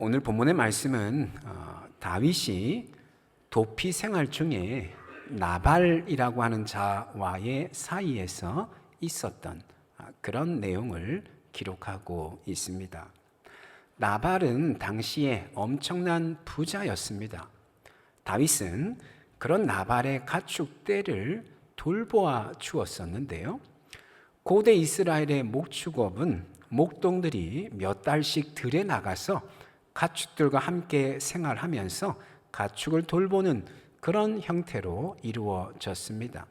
오늘 본문의 말씀은 다윗이 도피 생활 중에 나발이라고 하는 자와의 사이에서 있었던 그런 내용을 기록하고 있습니다. 나발은 당시에 엄청난 부자였습니다. 다윗은 그런 나발의 가축떼를 돌보아 주었었는데요. 고대 이스라엘의 목축업은 목동들이 몇 달씩 들에 나가서 가축들과 함께 생활하면서 가축을 돌보는 그런 형태로 이루어졌습니다.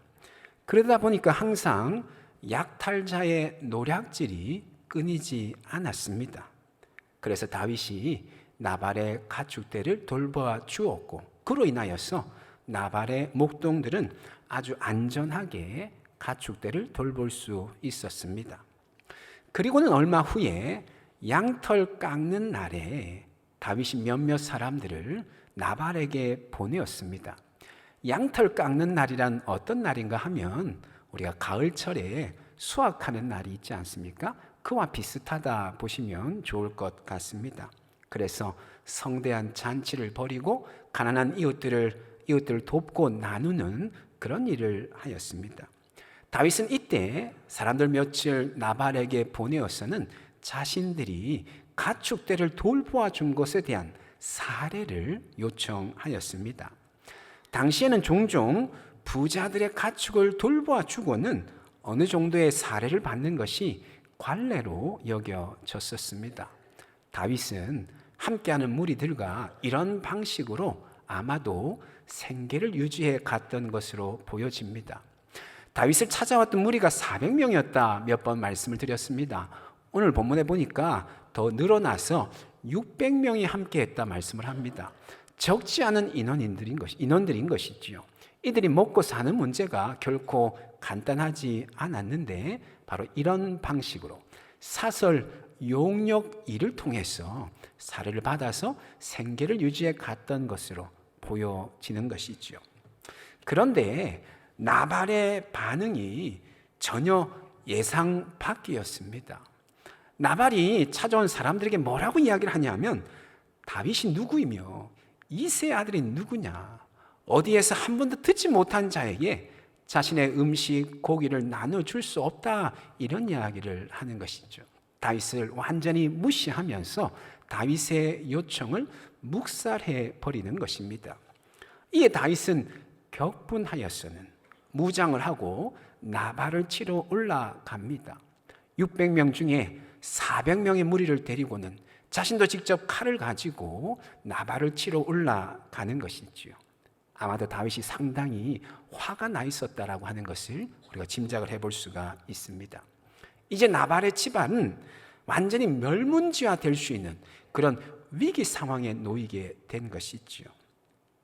그러다 보니까 항상 약탈자의 노략질이 끊이지 않았습니다. 그래서 다윗이 나발의 가축들을 돌보아 주었고, 그로 인하여서 나발의 목동들은 아주 안전하게 가축들을 돌볼 수 있었습니다. 그리고는 얼마 후에 양털 깎는 날에 다윗이 몇몇 사람들을 나발에게 보내었습니다. 양털 깎는 날이란 어떤 날인가 하면 우리가 가을철에 수확하는 날이 있지 않습니까? 그와 비슷하다 보시면 좋을 것 같습니다. 그래서 성대한 잔치를 벌이고 가난한 이웃들을 돕고 나누는 그런 일을 하였습니다. 다윗은 이때 사람들 며칠 나발에게 보내어서는 자신들이 가축들을 돌보아 준 것에 대한 사례를 요청하였습니다. 당시에는 종종 부자들의 가축을 돌보아 주고는 어느 정도의 사례를 받는 것이 관례로 여겨졌었습니다. 다윗은 함께하는 무리들과 이런 방식으로 아마도 생계를 유지해 갔던 것으로 보여집니다. 다윗을 찾아왔던 무리가 400명이었다 몇 번 말씀을 드렸습니다. 오늘 본문에 보니까 더 늘어나서 600명이 함께했다 말씀을 합니다. 적지 않은 인원들인 것이지요. 이들이 먹고 사는 문제가 결코 간단하지 않았는데 바로 이런 방식으로 사설 용역 일을 통해서 사례를 받아서 생계를 유지해 갔던 것으로 보여지는 것이지요. 그런데 나발의 반응이 전혀 예상 밖이었습니다. 나발이 찾아온 사람들에게 뭐라고 이야기를 하냐면, 다윗이 누구이며 이새의 아들이 누구냐, 어디에서 한 번도 듣지 못한 자에게 자신의 음식 고기를 나눠줄 수 없다, 이런 이야기를 하는 것이죠. 다윗을 완전히 무시하면서 다윗의 요청을 묵살해 버리는 것입니다. 이에 다윗은 격분하여서는 무장을 하고 나발을 치러 올라갑니다. 600명 중에 400명의 무리를 데리고는 자신도 직접 칼을 가지고 나발을 치러 올라가는 것이지요. 아마도 다윗이 상당히 화가 나 있었다라고 하는 것을 우리가 짐작을 해볼 수가 있습니다. 이제 나발의 집안은 완전히 멸문지화될 수 있는 그런 위기 상황에 놓이게 된 것이지요.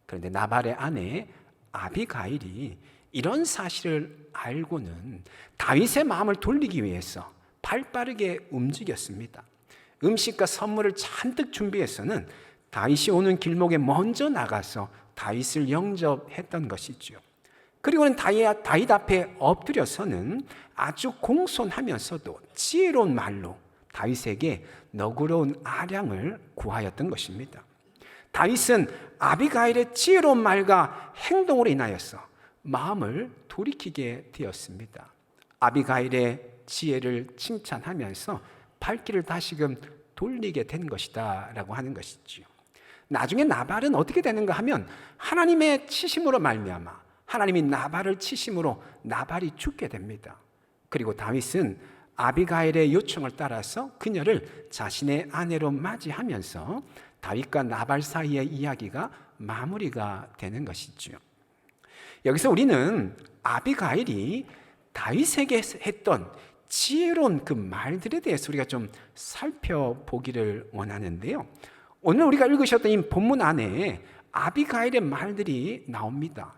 그런데 나발의 아내 아비가일이 이런 사실을 알고는 다윗의 마음을 돌리기 위해서 발빠르게 움직였습니다. 음식과 선물을 잔뜩 준비해서는 다윗이 오는 길목에 먼저 나가서 다윗을 영접했던 것이죠. 그리고는 다윗 앞에 엎드려서는 아주 공손하면서도 지혜로운 말로 다윗에게 너그러운 아량을 구하였던 것입니다. 다윗은 아비가일의 지혜로운 말과 행동으로 인하여서 마음을 돌이키게 되었습니다. 아비가일의 지혜를 칭찬하면서 발길을 다시금 돌리게 된 것이다 라고 하는 것이지요. 나중에 나발은 어떻게 되는가 하면 하나님의 치심으로 말미암아 하나님이 나발을 치심으로 나발이 죽게 됩니다. 그리고 다윗은 아비가일의 요청을 따라서 그녀를 자신의 아내로 맞이하면서 다윗과 나발 사이의 이야기가 마무리가 되는 것이지요. 여기서 우리는 아비가일이 다윗에게 했던 지혜로운 그 말들에 대해서 우리가 좀 살펴보기를 원하는데요. 오늘 우리가 읽으셨던 이 본문 안에 아비가일의 말들이 나옵니다.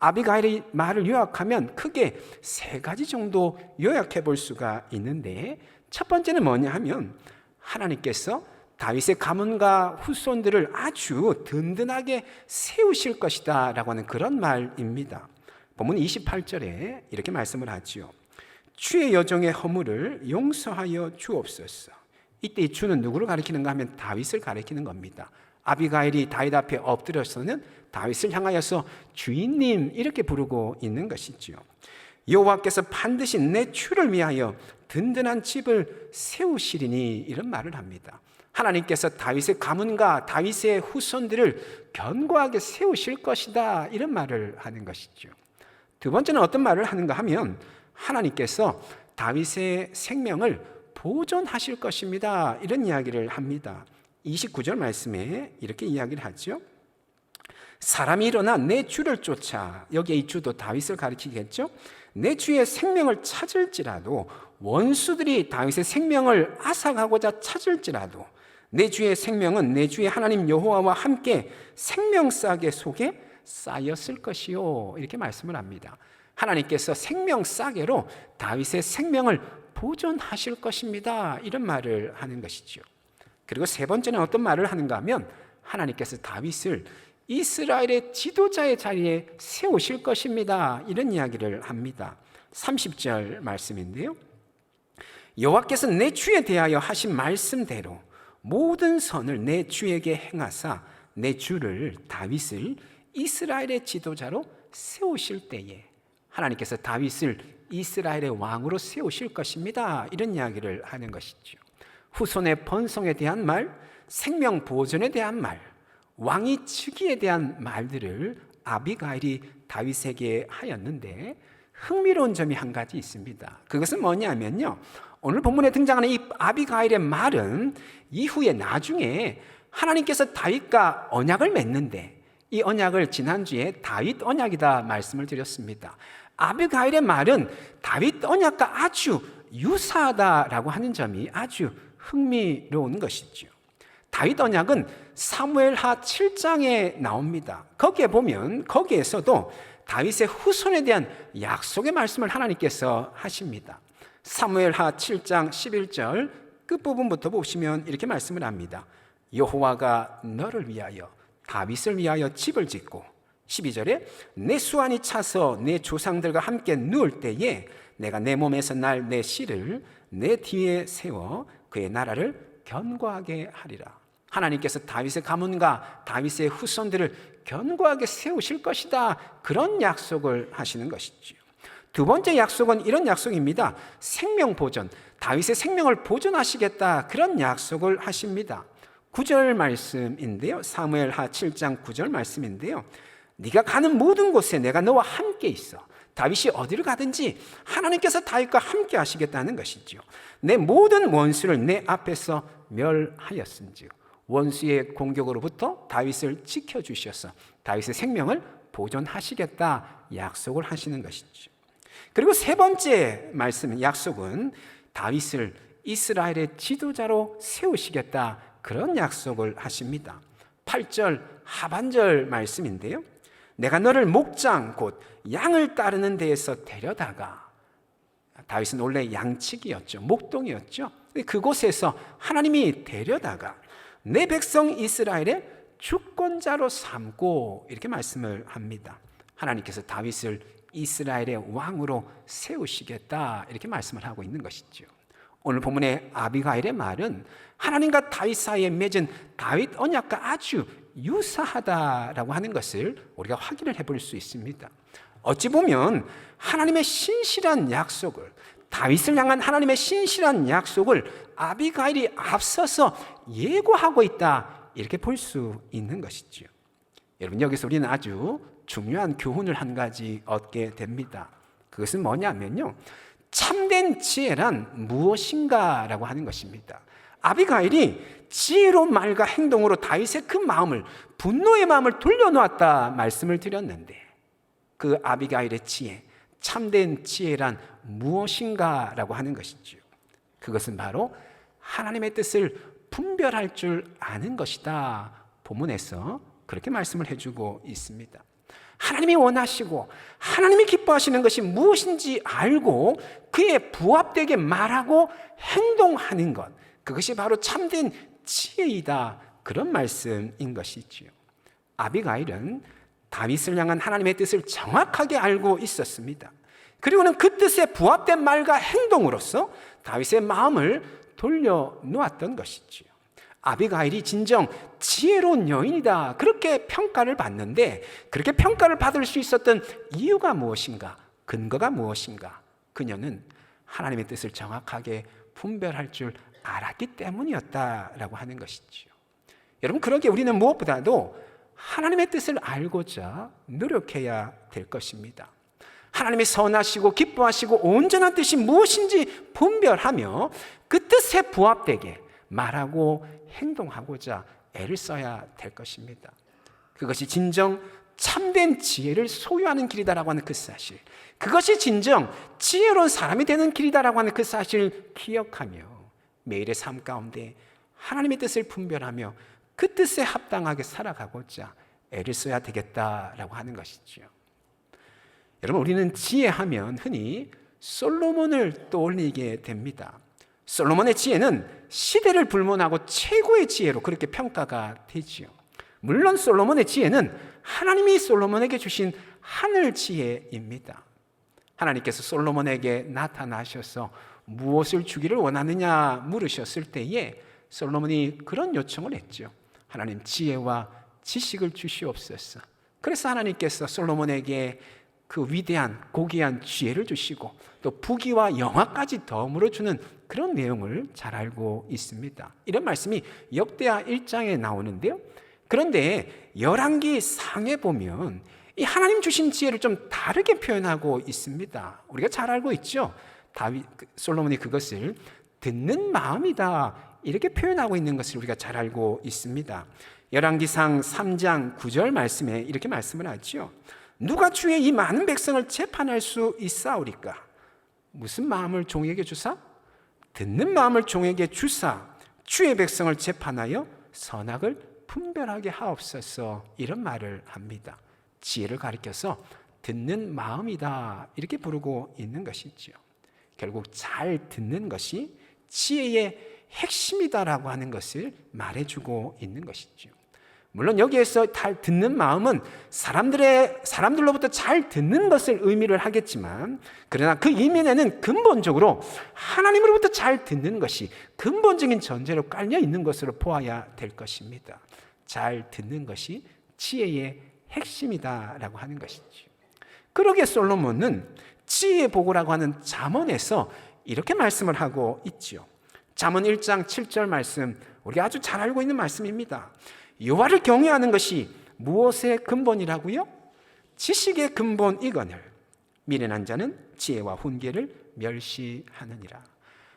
아비가일의 말을 요약하면 크게 세 가지 정도 요약해 볼 수가 있는데, 첫 번째는 뭐냐 하면 하나님께서 다윗의 가문과 후손들을 아주 든든하게 세우실 것이다 라고 하는 그런 말입니다. 본문 28절에 이렇게 말씀을 하지요. 주의 여종의 허물을 용서하여 주옵소서. 이때 이 주는 누구를 가리키는가 하면 다윗을 가리키는 겁니다. 아비가일이 다윗 앞에 엎드려서는 다윗을 향하여서 주인님 이렇게 부르고 있는 것이지요. 여호와께서 반드시 내 주를 위하여 든든한 집을 세우시리니 이런 말을 합니다. 하나님께서 다윗의 가문과 다윗의 후손들을 견고하게 세우실 것이다 이런 말을 하는 것이죠. 두 번째는 어떤 말을 하는가 하면 하나님께서 다윗의 생명을 보존하실 것입니다 이런 이야기를 합니다. 29절 말씀에 이렇게 이야기를 하죠. 사람이 일어나 내 주를 쫓아, 여기에 이 주도 다윗을 가리키겠죠. 내 주의 생명을 찾을지라도, 원수들이 다윗의 생명을 앗아가고자 찾을지라도 내 주의 생명은 내 주의 하나님 여호와와 함께 생명싸개 속에 쌓였을 것이요 이렇게 말씀을 합니다. 하나님께서 생명싸개로 다윗의 생명을 보존하실 것입니다 이런 말을 하는 것이죠. 그리고 세 번째는 어떤 말을 하는가 하면 하나님께서 다윗을 이스라엘의 지도자의 자리에 세우실 것입니다 이런 이야기를 합니다. 30절 말씀인데요. 여호와께서 내 주에 대하여 하신 말씀대로 모든 선을 내 주에게 행하사 내 주를 다윗을 이스라엘의 지도자로 세우실 때에 하나님께서 다윗을 이스라엘의 왕으로 세우실 것입니다 이런 이야기를 하는 것이죠. 후손의 번성에 대한 말, 생명 보존에 대한 말, 왕위 즉위에 대한 말들을 아비가일이 다윗에게 하였는데 흥미로운 점이 한 가지 있습니다. 그것은 뭐냐면요, 오늘 본문에 등장하는 이 아비가일의 말은 이후에 나중에 하나님께서 다윗과 언약을 맺는데 이 언약을 지난주에 다윗 언약이다 말씀을 드렸습니다. 아비가일의 말은 다윗 언약과 아주 유사하다라고 하는 점이 아주 흥미로운 것이죠. 다윗 언약은 사무엘하 7장에 나옵니다. 거기에 보면 거기에서도 다윗의 후손에 대한 약속의 말씀을 하나님께서 하십니다. 사무엘하 7장 11절 끝부분부터 보시면 이렇게 말씀을 합니다. 여호와가 너를 위하여 다윗을 위하여 집을 짓고 12절에 내 수완이 차서 내 조상들과 함께 누울 때에 내가 내 몸에서 날 내 씨를 내 뒤에 세워 그의 나라를 견고하게 하리라. 하나님께서 다윗의 가문과 다윗의 후손들을 견고하게 세우실 것이다 그런 약속을 하시는 것이죠. 두 번째 약속은 이런 약속입니다. 생명 보존, 다윗의 생명을 보존하시겠다 그런 약속을 하십니다. 9절 말씀인데요. 사무엘하 7장 9절 말씀인데요. 네가 가는 모든 곳에 내가 너와 함께 있어. 다윗이 어디를 가든지 하나님께서 다윗과 함께 하시겠다는 것이죠. 내 모든 원수를 내 앞에서 멸하였은즉 원수의 공격으로부터 다윗을 지켜주셔서 다윗의 생명을 보존하시겠다 약속을 하시는 것이죠. 그리고 세 번째 말씀 약속은 다윗을 이스라엘의 지도자로 세우시겠다 그런 약속을 하십니다. 8절 하반절 말씀인데요. 내가 너를 목장 곧 양을 따르는 데에서 데려다가, 다윗은 원래 양치기였죠. 목동이었죠. 그곳에서 하나님이 데려다가 내 백성 이스라엘의 주권자로 삼고 이렇게 말씀을 합니다. 하나님께서 다윗을 이스라엘의 왕으로 세우시겠다 이렇게 말씀을 하고 있는 것이죠. 오늘 본문의 아비가일의 말은 하나님과 다윗 사이에 맺은 다윗 언약과 아주 유사하다라고 하는 것을 우리가 확인을 해볼 수 있습니다. 어찌 보면 하나님의 신실한 약속을, 다윗을 향한 하나님의 신실한 약속을 아비가일이 앞서서 예고하고 있다 이렇게 볼 수 있는 것이죠. 여러분, 여기서 우리는 아주 중요한 교훈을 한 가지 얻게 됩니다. 그것은 뭐냐면요, 참된 지혜란 무엇인가라고 하는 것입니다. 아비가일이 지혜로운 말과 행동으로 다윗의 그 마음을, 분노의 마음을 돌려놓았다 말씀을 드렸는데, 그 아비가일의 지혜, 참된 지혜란 무엇인가라고 하는 것이죠. 그것은 바로 하나님의 뜻을 분별할 줄 아는 것이다. 본문에서 그렇게 말씀을 해주고 있습니다. 하나님이 원하시고 하나님이 기뻐하시는 것이 무엇인지 알고 그에 부합되게 말하고 행동하는 것, 그것이 바로 참된 지혜이다 그런 말씀인 것이지요. 아비가일은 다윗을 향한 하나님의 뜻을 정확하게 알고 있었습니다. 그리고는 그 뜻에 부합된 말과 행동으로서 다윗의 마음을 돌려놓았던 것이지요. 아비가일이 진정 지혜로운 여인이다, 그렇게 평가를 받는데, 그렇게 평가를 받을 수 있었던 이유가 무엇인가? 근거가 무엇인가? 그녀는 하나님의 뜻을 정확하게 분별할 줄 알았기 때문이었다라고 하는 것이지요. 여러분, 그러기에 우리는 무엇보다도 하나님의 뜻을 알고자 노력해야 될 것입니다. 하나님의 선하시고 기뻐하시고 온전한 뜻이 무엇인지 분별하며 그 뜻에 부합되게 말하고 행동하고자 애를 써야 될 것입니다. 그것이 진정 참된 지혜를 소유하는 길이다라고 하는 그 사실, 그것이 진정 지혜로운 사람이 되는 길이다라고 하는 그 사실을 기억하며 매일의 삶 가운데 하나님의 뜻을 분별하며 그 뜻에 합당하게 살아가고자 애를 써야 되겠다라고 하는 것이죠. 여러분, 우리는 지혜하면 흔히 솔로몬을 떠올리게 됩니다. 솔로몬의 지혜는 시대를 불문하고 최고의 지혜로 그렇게 평가가 되지요. 물론 솔로몬의 지혜는 하나님이 솔로몬에게 주신 하늘 지혜입니다. 하나님께서 솔로몬에게 나타나셔서 무엇을 주기를 원하느냐 물으셨을 때에 솔로몬이 그런 요청을 했죠. 하나님, 지혜와 지식을 주시옵소서. 그래서 하나님께서 솔로몬에게 그 위대한 고귀한 지혜를 주시고 또 부귀와 영화까지 덤으로 주는 그런 내용을 잘 알고 있습니다. 이런 말씀이 역대하 1장에 나오는데요. 그런데 열왕기 상에 보면 이 하나님 주신 지혜를 좀 다르게 표현하고 있습니다. 우리가 잘 알고 있죠. 솔로몬이 그것을 듣는 마음이다, 이렇게 표현하고 있는 것을 우리가 잘 알고 있습니다. 열왕기상 3장 9절 말씀에 이렇게 말씀을 하죠. 누가 주의 이 많은 백성을 재판할 수 있사오리까? 무슨 마음을 종에게 주사? 듣는 마음을 종에게 주사 주의 백성을 재판하여 선악을 분별하게 하옵소서. 이런 말을 합니다. 지혜를 가리켜서 듣는 마음이다, 이렇게 부르고 있는 것이죠. 결국 잘 듣는 것이 지혜의 핵심이다라고 하는 것을 말해주고 있는 것이죠. 물론 여기에서 잘 듣는 마음은 사람들로부터 잘 듣는 것을 의미를 하겠지만, 그러나 그 이면에는 근본적으로 하나님으로부터 잘 듣는 것이 근본적인 전제로 깔려 있는 것으로 보아야 될 것입니다. 잘 듣는 것이 지혜의 핵심이다라고 하는 것이죠. 그러기에 솔로몬은 지혜의 보고라고 하는 잠언에서 이렇게 말씀을 하고 있죠. 잠언 1장 7절 말씀, 우리가 아주 잘 알고 있는 말씀입니다. 여호와를 경외하는 것이 무엇의 근본이라고요? 지식의 근본이거늘 미련한 자는 지혜와 훈계를 멸시하느니라.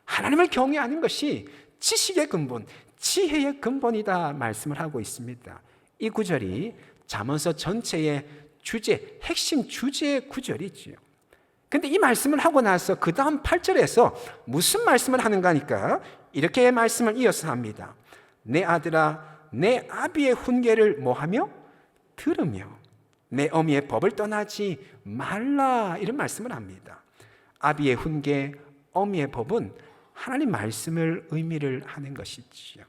하나님을 경외하는 것이 지식의 근본, 지혜의 근본이다 말씀을 하고 있습니다. 이 구절이 잠언서 전체의 주제, 핵심 주제의 구절이지요. 근데 이 말씀을 하고 나서 그 다음 8절에서 무슨 말씀을 하는가 하니까 이렇게 말씀을 이어서 합니다. 내 아들아, 내 아비의 훈계를 뭐하며? 들으며 내 어미의 법을 떠나지 말라, 이런 말씀을 합니다. 아비의 훈계, 어미의 법은 하나님 말씀을 의미를 하는 것이지요.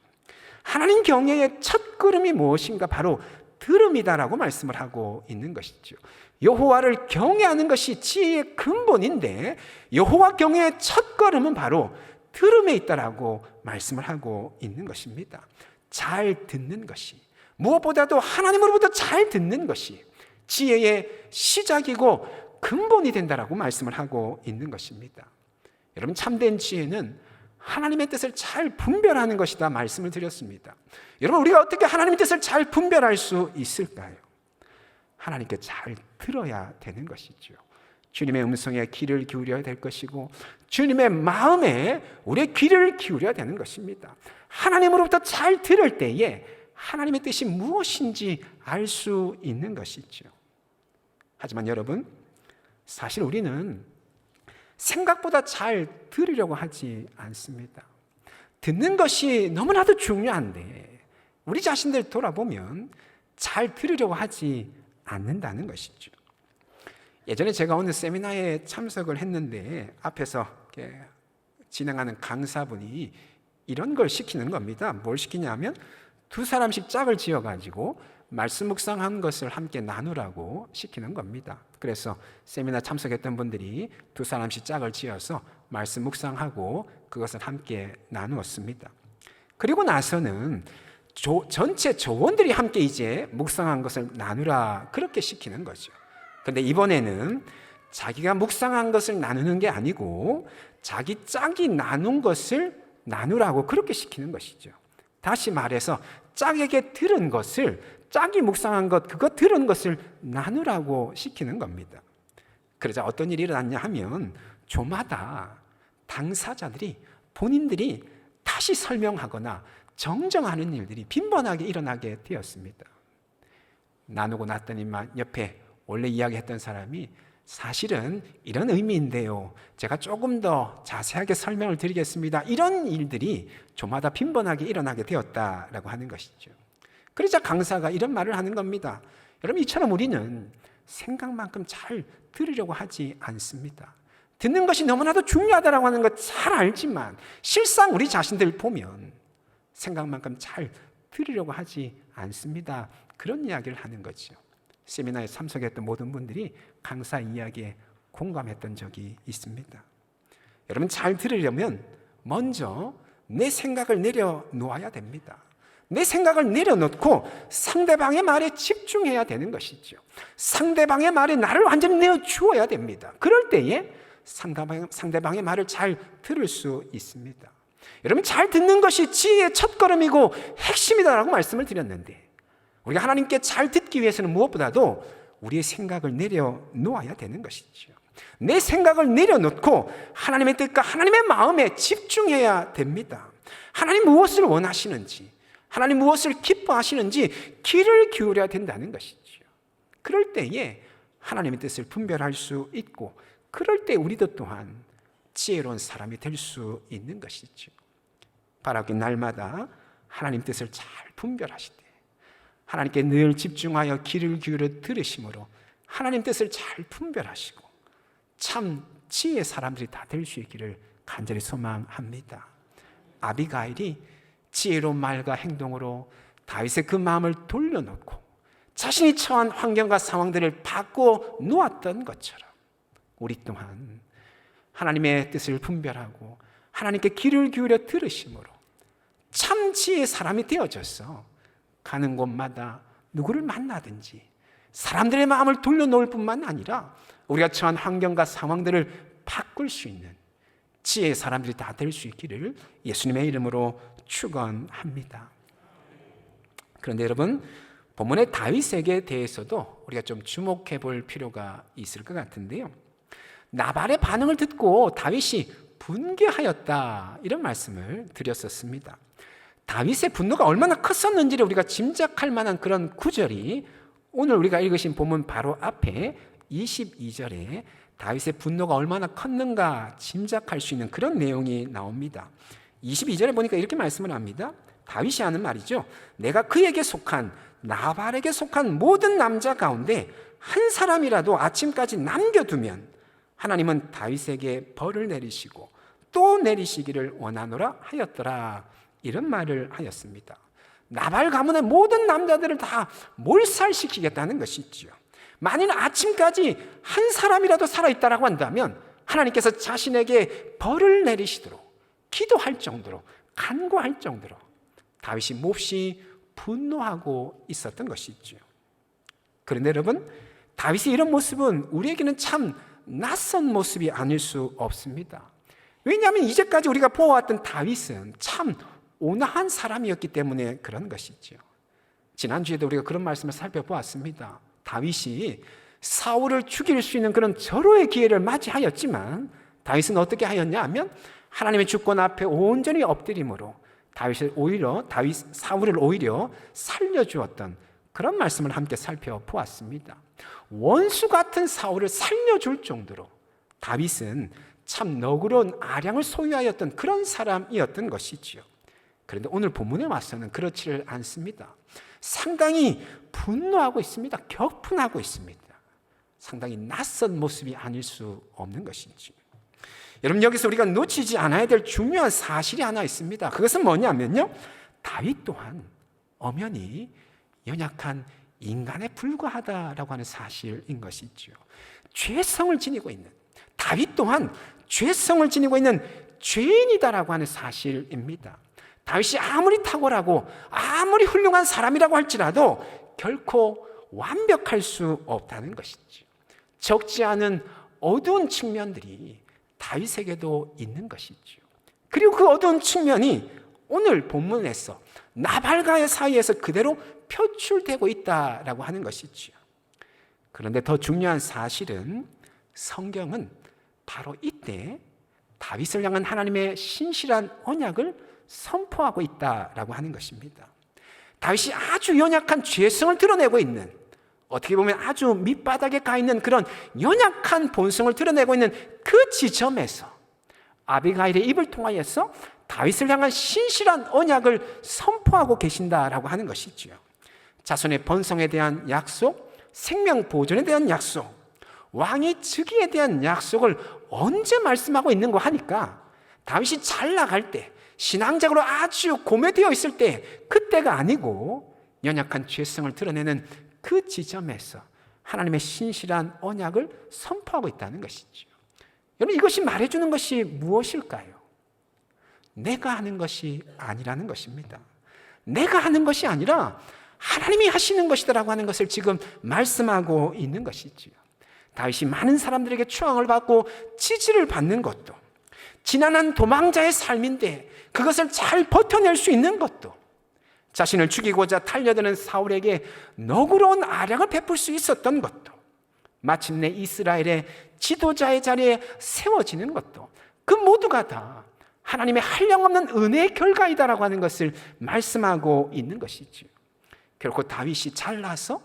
하나님 경외의 첫 걸음이 무엇인가? 바로 들음이다라고 말씀을 하고 있는 것이죠. 여호와를 경외하는 것이 지혜의 근본인데 여호와 경외의 첫 걸음은 바로 들음에 있다라고 말씀을 하고 있는 것입니다. 잘 듣는 것이, 무엇보다도 하나님으로부터 잘 듣는 것이 지혜의 시작이고 근본이 된다라고 말씀을 하고 있는 것입니다. 여러분, 참된 지혜는 하나님의 뜻을 잘 분별하는 것이다 말씀을 드렸습니다. 여러분, 우리가 어떻게 하나님의 뜻을 잘 분별할 수 있을까요? 하나님께 잘 들어야 되는 것이죠. 주님의 음성에 귀를 기울여야 될 것이고 주님의 마음에 우리의 귀를 기울여야 되는 것입니다. 하나님으로부터 잘 들을 때에 하나님의 뜻이 무엇인지 알 수 있는 것이죠. 하지만 여러분, 사실 우리는 생각보다 잘 들으려고 하지 않습니다. 듣는 것이 너무나도 중요한데 우리 자신들 돌아보면 잘 들으려고 하지 않는다는 것이죠. 예전에 제가 어느 세미나에 참석을 했는데 앞에서 진행하는 강사분이 이런 걸 시키는 겁니다. 뭘 시키냐면 두 사람씩 짝을 지어가지고 말씀 묵상한 것을 함께 나누라고 시키는 겁니다. 그래서 세미나 참석했던 분들이 두 사람씩 짝을 지어서 말씀 묵상하고 그것을 함께 나누었습니다. 그리고 나서는 전체 조원들이 함께 이제 묵상한 것을 나누라 그렇게 시키는 거죠. 그런데 이번에는 자기가 묵상한 것을 나누는 게 아니고 자기 짝이 나눈 것을 나누라고 그렇게 시키는 것이죠. 다시 말해서 짝에게 들은 것을, 짝이 묵상한 것, 그거 들은 것을 나누라고 시키는 겁니다. 그러자 어떤 일이 일어났냐 하면 조마다 당사자들이 본인들이 다시 설명하거나 정정하는 일들이 빈번하게 일어나게 되었습니다. 나누고 났더니만 옆에 원래 이야기했던 사람이 사실은 이런 의미인데요, 제가 조금 더 자세하게 설명을 드리겠습니다. 이런 일들이 조마다 빈번하게 일어나게 되었다라고 하는 것이죠. 그러자 강사가 이런 말을 하는 겁니다. 여러분, 이처럼 우리는 생각만큼 잘 들으려고 하지 않습니다. 듣는 것이 너무나도 중요하다고 하는 것 잘 알지만 실상 우리 자신들 보면 생각만큼 잘 들으려고 하지 않습니다. 그런 이야기를 하는 거죠. 세미나에 참석했던 모든 분들이 강사 이야기에 공감했던 적이 있습니다. 여러분, 잘 들으려면 먼저 내 생각을 내려놓아야 됩니다. 내 생각을 내려놓고 상대방의 말에 집중해야 되는 것이죠. 상대방의 말에 나를 완전히 내어주어야 됩니다. 그럴 때에 상대방의 말을 잘 들을 수 있습니다. 여러분, 잘 듣는 것이 지혜의 첫걸음이고 핵심이다라고 말씀을 드렸는데, 우리가 하나님께 잘 듣기 위해서는 무엇보다도 우리의 생각을 내려놓아야 되는 것이죠. 내 생각을 내려놓고 하나님의 뜻과 하나님의 마음에 집중해야 됩니다. 하나님 무엇을 원하시는지, 하나님 무엇을 기뻐하시는지 귀를 기울여야 된다는 것이죠. 그럴 때에 하나님의 뜻을 분별할 수 있고, 그럴 때 우리도 또한 지혜로운 사람이 될 수 있는 것이죠. 바라기 날마다 하나님 뜻을 잘 분별하시되 하나님께 늘 집중하여 귀를 기울여 들으심으로 하나님 뜻을 잘 분별하시고 참 지혜의 사람들이 다 될 수 있기를 간절히 소망합니다. 아비가일이 지혜로운 말과 행동으로 다윗의 그 마음을 돌려놓고 자신이 처한 환경과 상황들을 바꿔 놓았던 것처럼 우리 또한 하나님의 뜻을 분별하고 하나님께 귀를 기울여 들으심으로 참 지혜의 사람이 되어져서 가는 곳마다 누구를 만나든지 사람들의 마음을 돌려놓을 뿐만 아니라 우리가 처한 환경과 상황들을 바꿀 수 있는 지혜의 사람들이 다 될 수 있기를 예수님의 이름으로 축원합니다. 그런데 여러분, 본문의 다윗에게 대해서도 우리가 좀 주목해 볼 필요가 있을 것 같은데요. 나발의 반응을 듣고 다윗이 분개하였다, 이런 말씀을 드렸었습니다. 다윗의 분노가 얼마나 컸었는지를 우리가 짐작할 만한 그런 구절이 오늘 우리가 읽으신 본문 바로 앞에 22절에 다윗의 분노가 얼마나 컸는가 짐작할 수 있는 그런 내용이 나옵니다. 22절에 보니까 이렇게 말씀을 합니다. 다윗이 하는 말이죠. 내가 그에게 속한 나발에게 속한 모든 남자 가운데 한 사람이라도 아침까지 남겨두면 하나님은 다윗에게 벌을 내리시고 또 내리시기를 원하노라 하였더라, 이런 말을 하였습니다. 나발 가문의 모든 남자들을 다 몰살시키겠다는 것이지요. 만일 아침까지 한 사람이라도 살아있다라고 한다면 하나님께서 자신에게 벌을 내리시도록 기도할 정도로, 간구할 정도로 다윗이 몹시 분노하고 있었던 것이죠. 그런데 여러분, 다윗의 이런 모습은 우리에게는 참 낯선 모습이 아닐 수 없습니다. 왜냐하면 이제까지 우리가 보아왔던 다윗은 참 온화한 사람이었기 때문에 그런 것이죠. 지난주에도 우리가 그런 말씀을 살펴보았습니다. 다윗이 사울을 죽일 수 있는 그런 절호의 기회를 맞이하였지만 다윗은 어떻게 하였냐 하면 하나님의 주권 앞에 온전히 엎드림으로 사울을 오히려 살려주었던 그런 말씀을 함께 살펴보았습니다. 원수 같은 사울을 살려줄 정도로 다윗은 참 너그러운 아량을 소유하였던 그런 사람이었던 것이지요. 그런데 오늘 본문에 와서는 그렇지를 않습니다. 상당히 분노하고 있습니다. 격분하고 있습니다. 상당히 낯선 모습이 아닐 수 없는 것이지. 여러분, 여기서 우리가 놓치지 않아야 될 중요한 사실이 하나 있습니다. 그것은 뭐냐면요, 다윗 또한 엄연히 연약한 인간에 불과하다라고 하는 사실인 것이죠. 죄성을 지니고 있는, 다윗 또한 죄성을 지니고 있는 죄인이다라고 하는 사실입니다. 다윗이 아무리 탁월하고 아무리 훌륭한 사람이라고 할지라도 결코 완벽할 수 없다는 것이죠. 적지 않은 어두운 측면들이 다윗에게도 있는 것이죠. 그리고 그 어두운 측면이 오늘 본문에서 나발과의 사이에서 그대로 표출되고 있다라고 하는 것이죠. 그런데 더 중요한 사실은 성경은 바로 이때 다윗을 향한 하나님의 신실한 언약을 선포하고 있다라고 하는 것입니다. 다윗이 아주 연약한 죄성을 드러내고 있는, 어떻게 보면 아주 밑바닥에 가 있는 그런 연약한 본성을 드러내고 있는 그 지점에서 아비가일의 입을 통하여서 다윗을 향한 신실한 언약을 선포하고 계신다라고 하는 것이지요. 자손의 번성에 대한 약속, 생명 보존에 대한 약속, 왕의 즉위에 대한 약속을 언제 말씀하고 있는 거 하니까 다윗이 잘 나갈 때, 신앙적으로 아주 고매되어 있을 때, 그때가 아니고 연약한 죄성을 드러내는 그 지점에서 하나님의 신실한 언약을 선포하고 있다는 것이죠. 여러분, 이것이 말해주는 것이 무엇일까요? 내가 하는 것이 아니라는 것입니다. 내가 하는 것이 아니라 하나님이 하시는 것이다라고 하는 것을 지금 말씀하고 있는 것이지요. 다윗이 많은 사람들에게 추앙을 받고 지지를 받는 것도, 지난한 도망자의 삶인데 그것을 잘 버텨낼 수 있는 것도, 자신을 죽이고자 달려드는 사울에게 너그러운 아량을 베풀 수 있었던 것도, 마침내 이스라엘의 지도자의 자리에 세워지는 것도, 그 모두가 다 하나님의 한량없는 은혜의 결과이다라고 하는 것을 말씀하고 있는 것이죠. 결코 다윗이 잘나서,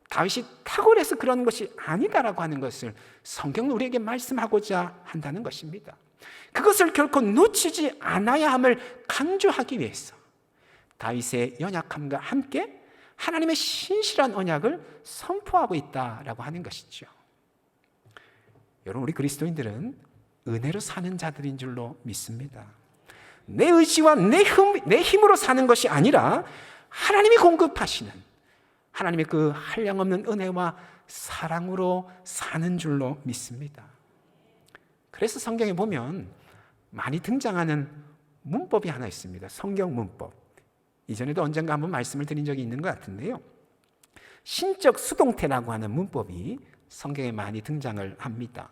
다윗이 탁월해서 그런 것이 아니다라고 하는 것을 성경은 우리에게 말씀하고자 한다는 것입니다. 그것을 결코 놓치지 않아야 함을 강조하기 위해서 다윗의 연약함과 함께 하나님의 신실한 언약을 선포하고 있다라고 하는 것이죠. 여러분, 우리 그리스도인들은 은혜로 사는 자들인 줄로 믿습니다. 내 의지와 내 힘으로 사는 것이 아니라 하나님이 공급하시는 하나님의 그 한량없는 은혜와 사랑으로 사는 줄로 믿습니다. 그래서 성경에 보면 많이 등장하는 문법이 하나 있습니다. 성경 문법. 이전에도 언젠가 한번 말씀을 드린 적이 있는 것 같은데요. 신적 수동태라고 하는 문법이 성경에 많이 등장을 합니다.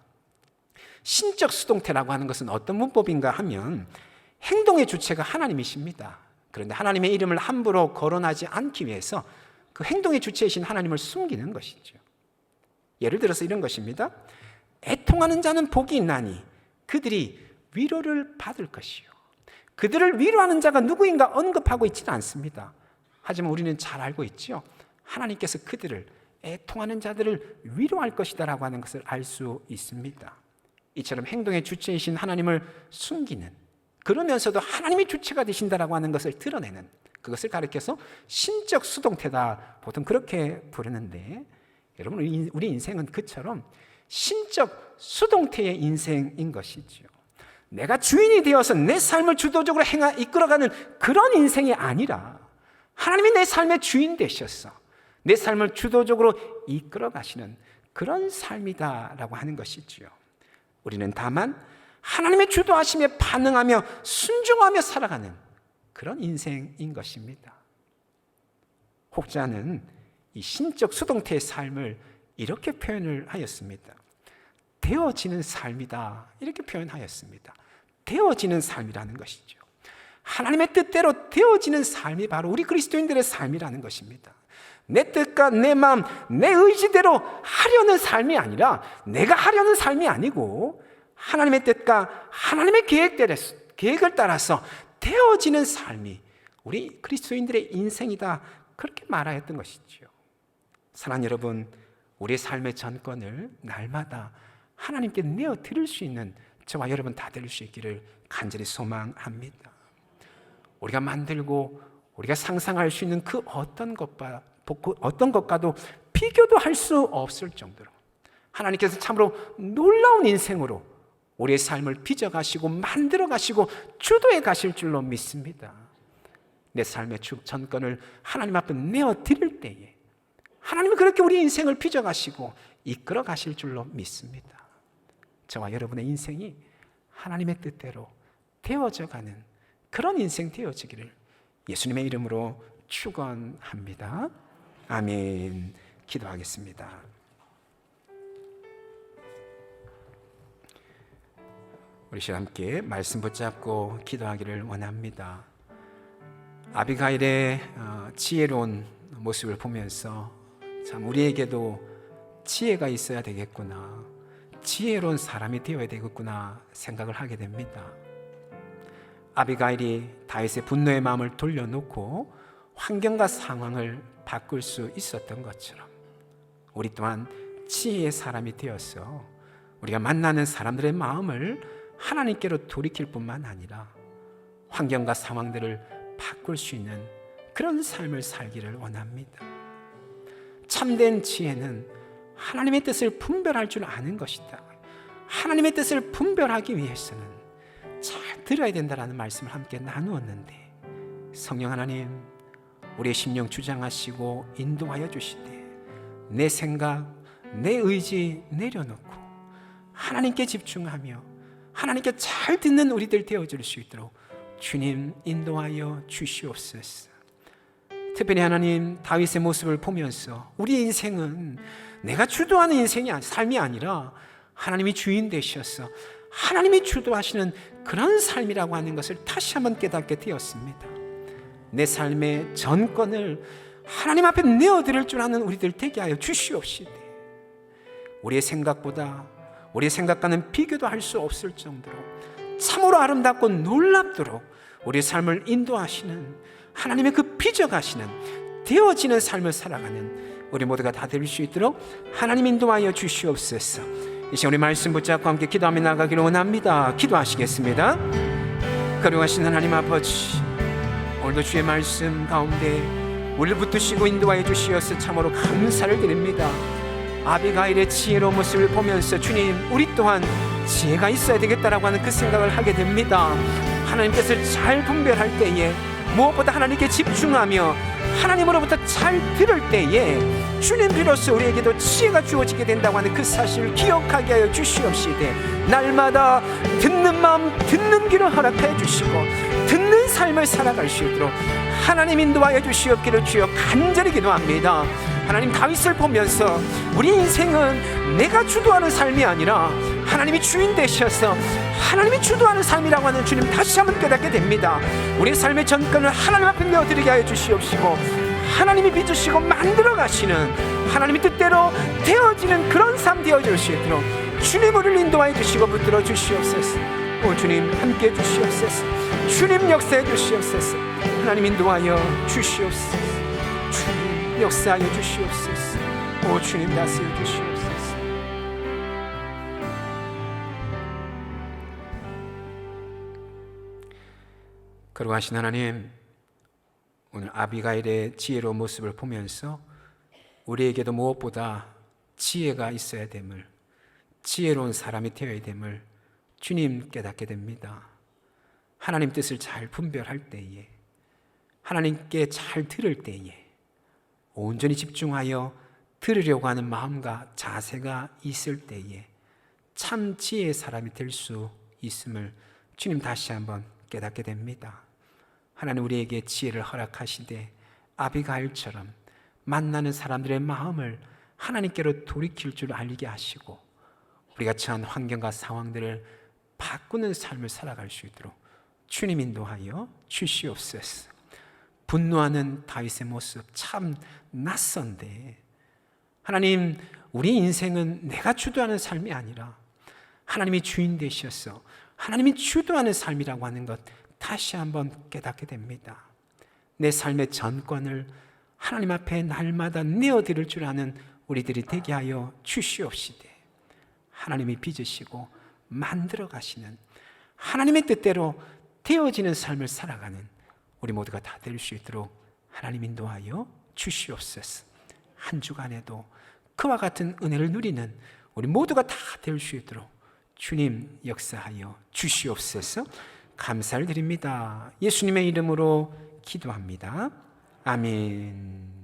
신적 수동태라고 하는 것은 어떤 문법인가 하면 행동의 주체가 하나님이십니다. 그런데 하나님의 이름을 함부로 거론하지 않기 위해서 그 행동의 주체이신 하나님을 숨기는 것이죠. 예를 들어서 이런 것입니다. 애통하는 자는 복이 있나니 그들이 위로를 받을 것이요. 그들을 위로하는 자가 누구인가 언급하고 있지는 않습니다. 하지만 우리는 잘 알고 있죠. 하나님께서 그들을, 애통하는 자들을 위로할 것이다라고 하는 것을 알 수 있습니다. 이처럼 행동의 주체이신 하나님을 숨기는, 그러면서도 하나님이 주체가 되신다라고 하는 것을 드러내는, 그것을 가리켜서 신적 수동태다, 보통 그렇게 부르는데, 여러분, 우리 인생은 그처럼 신적 수동태의 인생인 것이죠. 내가 주인이 되어서 내 삶을 주도적으로 이끌어가는 그런 인생이 아니라 하나님이 내 삶의 주인 되셔서 내 삶을 주도적으로 이끌어 가시는 그런 삶이다라고 하는 것이죠. 우리는 다만 하나님의 주도하심에 반응하며 순종하며 살아가는 그런 인생인 것입니다. 혹자는 이 신적 수동태의 삶을 이렇게 표현을 하였습니다. 되어지는 삶이다, 이렇게 표현하였습니다. 되어지는 삶이라는 것이죠. 하나님의 뜻대로 되어지는 삶이 바로 우리 그리스도인들의 삶이라는 것입니다. 내 뜻과 내 마음, 내 의지대로 하려는 삶이 아니라, 내가 하려는 삶이 아니고 하나님의 뜻과 하나님의 계획을 따라서 되어지는 삶이 우리 그리스도인들의 인생이다, 그렇게 말하였던 것이죠. 사랑하는 여러분, 우리의 삶의 전권을 날마다 하나님께 내어드릴 수 있는 저와 여러분 다 될 수 있기를 간절히 소망합니다. 우리가 만들고 우리가 상상할 수 있는 그 어떤 것과도 비교도 할 수 없을 정도로 하나님께서 참으로 놀라운 인생으로 우리의 삶을 빚어가시고 만들어가시고 주도해 가실 줄로 믿습니다. 내 삶의 전권을 하나님 앞에 내어드릴 때에 하나님이 그렇게 우리 인생을 빚어가시고 이끌어 가실 줄로 믿습니다. 저와 여러분의 인생이 하나님의 뜻대로 되어져 가는 그런 인생 되어지기를 예수님의 이름으로 축원합니다. 아멘. 기도하겠습니다. 우리 시간 함께 말씀 붙잡고 기도하기를 원합니다. 아비가일의 지혜로운 모습을 보면서 참 우리에게도 지혜가 있어야 되겠구나, 지혜로운 사람이 되어야 되겠구나 생각을 하게 됩니다. 아비가일이 다윗의 분노의 마음을 돌려놓고 환경과 상황을 바꿀 수 있었던 것처럼 우리 또한 지혜의 사람이 되어서 우리가 만나는 사람들의 마음을 하나님께로 돌이킬 뿐만 아니라 환경과 상황들을 바꿀 수 있는 그런 삶을 살기를 원합니다. 참된 지혜는 하나님의 뜻을 분별할 줄 아는 것이다. 하나님의 뜻을 분별하기 위해서는 잘 들어야 된다는 말씀을 함께 나누었는데, 성령 하나님 우리의 심령 주장하시고 인도하여 주시되 내 생각, 내 의지 내려놓고 하나님께 집중하며 하나님께 잘 듣는 우리들 되어줄 수 있도록 주님 인도하여 주시옵소서. 특별히 하나님, 다윗의 모습을 보면서 우리 인생은 내가 주도하는 인생이 삶이 아니라 하나님이 주인 되셔서 하나님이 주도하시는 그런 삶이라고 하는 것을 다시 한번 깨닫게 되었습니다. 내 삶의 전권을 하나님 앞에 내어드릴 줄 아는 우리들 되게 하여 주시옵시되, 우리의 생각보다 우리의 생각과는 비교도 할 수 없을 정도로 참으로 아름답고 놀랍도록 우리의 삶을 인도하시는 하나님의 그 빚어가시는 되어지는 삶을 살아가는 우리 모두가 다 될 수 있도록 하나님 인도하여 주시옵소서. 이 시간 우리 말씀 붙잡고 함께 기도하며 나가기를 원합니다. 기도하시겠습니다. 거룩하신 하나님 아버지, 오늘도 주의 말씀 가운데 우리를 붙드시고 인도하여 주시어서 참으로 감사를 드립니다. 아비가일의 지혜로운 모습을 보면서 주님, 우리 또한 지혜가 있어야 되겠다라고 하는 그 생각을 하게 됩니다. 하나님 뜻을 잘 분별할 때에, 무엇보다 하나님께 집중하며 하나님으로부터 잘 들을 때에 주님 비로소 우리에게도 지혜가 주어지게 된다고 하는 그 사실을 기억하게 하여 주시옵시되, 날마다 듣는 마음, 듣는 귀를 허락하여 주시고 듣는 삶을 살아갈 수 있도록 하나님 인도하여 주시옵기를 주여 간절히 기도합니다. 하나님, 다윗을 보면서 우리 인생은 내가 주도하는 삶이 아니라 하나님이 주인 되셔서 하나님이 주도하는 삶이라고 하는 주님 다시 한번 깨닫게 됩니다. 우리의 삶의 전권을 하나님 앞에 내어드리게 하여 주시옵시고 하나님이 빚으시고 만들어 가시는 하나님의 뜻대로 되어지는 그런 삶 되어질 수 있도록 주님 우리를 인도하여 주시고 붙들어 주시옵소서. 오 주님, 함께해 주시옵소서. 주님 역사해 주시옵소서. 하나님 인도하여 주시옵소서. 주님 역사하여 주시옵소서. 오 주님 다스려 주시옵소서. 거룩하신 하나님, 오늘 아비가일의 지혜로운 모습을 보면서 우리에게도 무엇보다 지혜가 있어야 됨을, 지혜로운 사람이 되어야 됨을 주님 깨닫게 됩니다. 하나님 뜻을 잘 분별할 때에, 하나님께 잘 들을 때에 온전히 집중하여 들으려고 하는 마음과 자세가 있을 때에 참 지혜의 사람이 될 수 있음을 주님 다시 한번 깨닫게 됩니다. 하나님 우리에게 지혜를 허락하시되 아비가일처럼 만나는 사람들의 마음을 하나님께로 돌이킬 줄 알게 하시고 우리가 처한 환경과 상황들을 바꾸는 삶을 살아갈 수 있도록 주님 인도하여 주시옵소서. 분노하는 다윗의 모습 참 낯선데, 하나님 우리 인생은 내가 주도하는 삶이 아니라 하나님이 주인 되셔서 하나님이 주도하는 삶이라고 하는 것 다시 한번 깨닫게 됩니다. 내 삶의 전권을 하나님 앞에 날마다 내어드릴 줄 아는 우리들이 되게 하여 주시옵시되, 하나님이 빚으시고 만들어 가시는 하나님의 뜻대로 되어지는 삶을 살아가는 우리 모두가 다 될 수 있도록 하나님 인도하여 주시옵소서. 한 주간에도 그와 같은 은혜를 누리는 우리 모두가 다 될 수 있도록 주님 역사하여 주시옵소서. 감사를 드립니다. 예수님의 이름으로 기도합니다. 아멘.